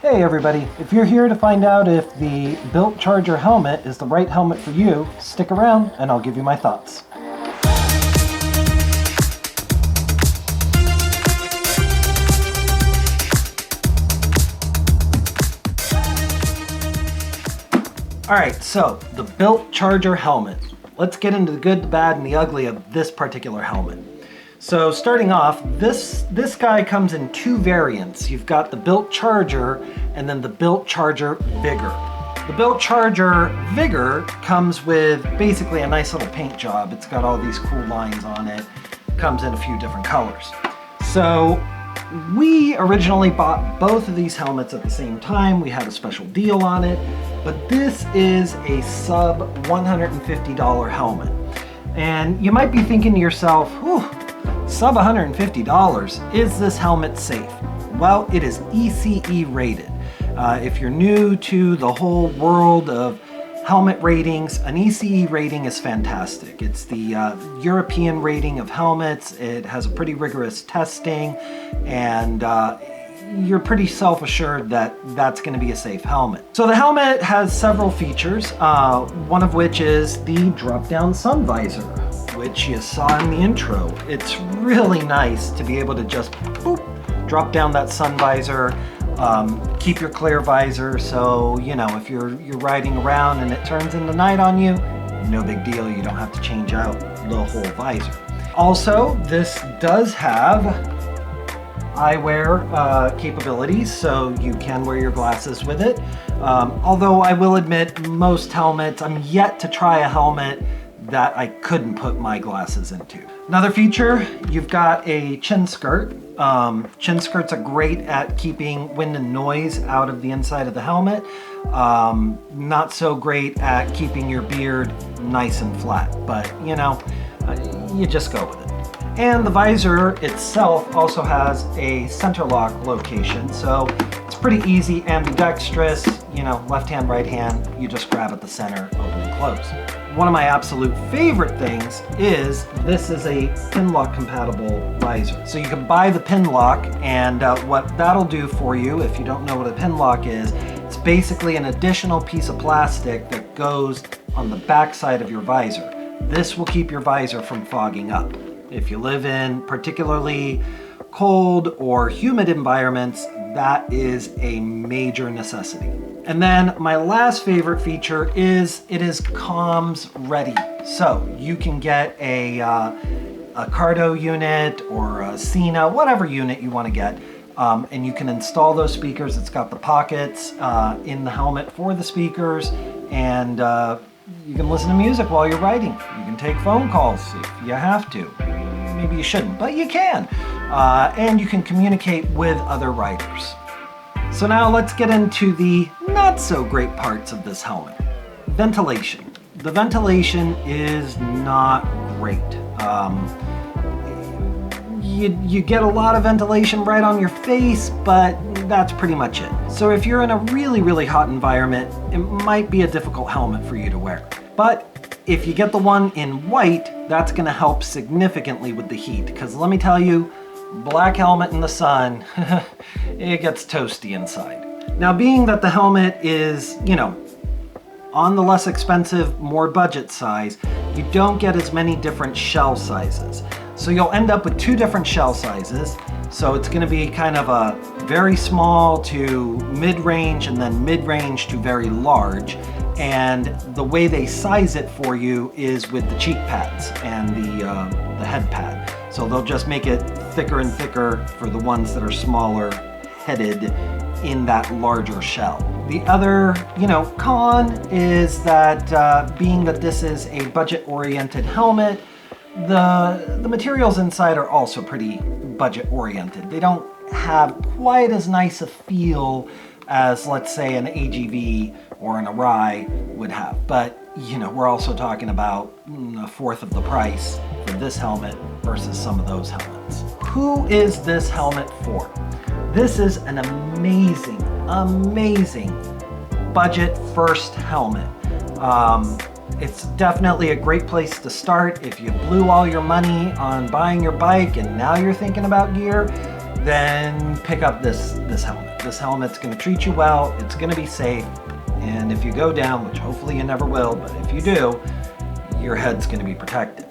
Hey everybody, if you're here to find out if the Built Charger helmet is the right helmet for you, stick around and I'll give you my thoughts. Alright, so the Built Charger helmet. Let's get into the good, the bad, and the ugly of this particular helmet. So starting off, this guy comes in two variants. You've got the Built Charger and then the Built Charger Vigor. The Built Charger Vigor comes with basically a nice little paint job. It's got all these cool lines on it. Comes in a few different colors. So we originally bought both of these helmets at the same time. We had a special deal on it, but this is a sub $150 helmet. And you might be thinking to yourself, whew, sub $150, is this helmet safe? Well, it is ECE rated. If you're new to the whole world of helmet ratings, an ECE rating is fantastic. It's the European rating of helmets. It has a pretty rigorous testing, and you're pretty self-assured that that's going to be a safe helmet. So the helmet has several features, one of which is the drop-down sun visor, which you saw in the intro. It's really nice to be able to just boop, drop down that sun visor, keep your clear visor, so you know if you're riding around and it turns into night on you, no big deal, you don't have to change out the whole visor. Also, this does have eyewear capabilities, so you can wear your glasses with it. Although I will admit, most helmets, I'm yet to try a helmet that I couldn't put my glasses into. Another feature, you've got a chin skirt. Chin skirts are great at keeping wind and noise out of the inside of the helmet. Not so great at keeping your beard nice and flat, but you know, you just go with it. And the visor itself also has a center lock location, so it's pretty easy, ambidextrous, you know, left hand, right hand, you just grab at the center, open and close. One of my absolute favorite things is this is a pin lock compatible visor. So you can buy the pin lock, and what that'll do for you, if you don't know what a pin lock is, it's basically an additional piece of plastic that goes on the back side of your visor. This will keep your visor from fogging up. If you live in particularly cold or humid environments, that is a major necessity. And then my last favorite feature is it is comms ready. So you can get a Cardo unit or a Sena, whatever unit you want to get, and you can install those speakers. It's got the pockets in the helmet for the speakers, and you can listen to music while you're riding. You can take phone calls if you have to. Maybe you shouldn't, but you can. And you can communicate with other riders. So now let's get into the not so great parts of this helmet. Ventilation. The ventilation is not great. You get a lot of ventilation right on your face, but that's pretty much it. So if you're in a really, really hot environment, it might be a difficult helmet for you to wear. But if you get the one in white, that's gonna help significantly with the heat, because let me tell you, black helmet in the sun, it gets toasty inside. Now, being that the helmet is, you know, on the less expensive, more budget size, you don't get as many different shell sizes. So you'll end up with two different shell sizes. So it's gonna be kind of a very small to mid-range, and then mid-range to very large. And the way they size it for you is with the cheek pads and the head pad. So they'll just make it thicker and thicker for the ones that are smaller headed in that larger shell. The other, con is that being that this is a budget-oriented helmet, the materials inside are also pretty budget-oriented. They don't have quite as nice a feel as, let's say, an AGV or an Arai would have. But, we're also talking about a fourth of the price for this helmet versus some of those helmets. Who is this helmet for? This is an amazing, amazing budget first helmet. It's definitely a great place to start. If you blew all your money on buying your bike and now you're thinking about gear, then pick up this helmet. This helmet's gonna treat you well, it's gonna be safe, and if you go down, which hopefully you never will, but if you do, your head's gonna be protected.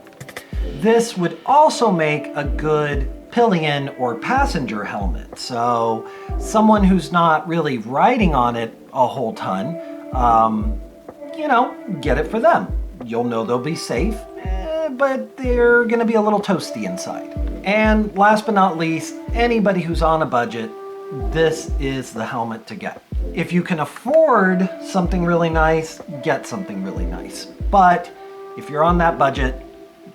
This would also make a good pillion or passenger helmet. So someone who's not really riding on it a whole ton, you know, get it for them. You'll know they'll be safe, but they're gonna be a little toasty inside. And last but not least, anybody who's on a budget, this is the helmet to get. If you can afford something really nice, get something really nice. But if you're on that budget,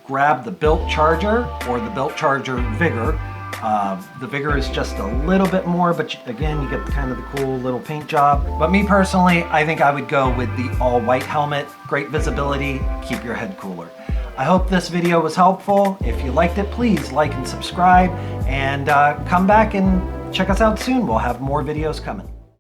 grab the Bilt Charger or the Bilt Charger Vigor. The Vigor is just a little bit more, but again, you get kind of the cool little paint job. But me personally, I think I would go with the all-white helmet. Great visibility, keep your head cooler. I hope this video was helpful. If you liked it, please like and subscribe, and come back and check us out soon. We'll have more videos coming.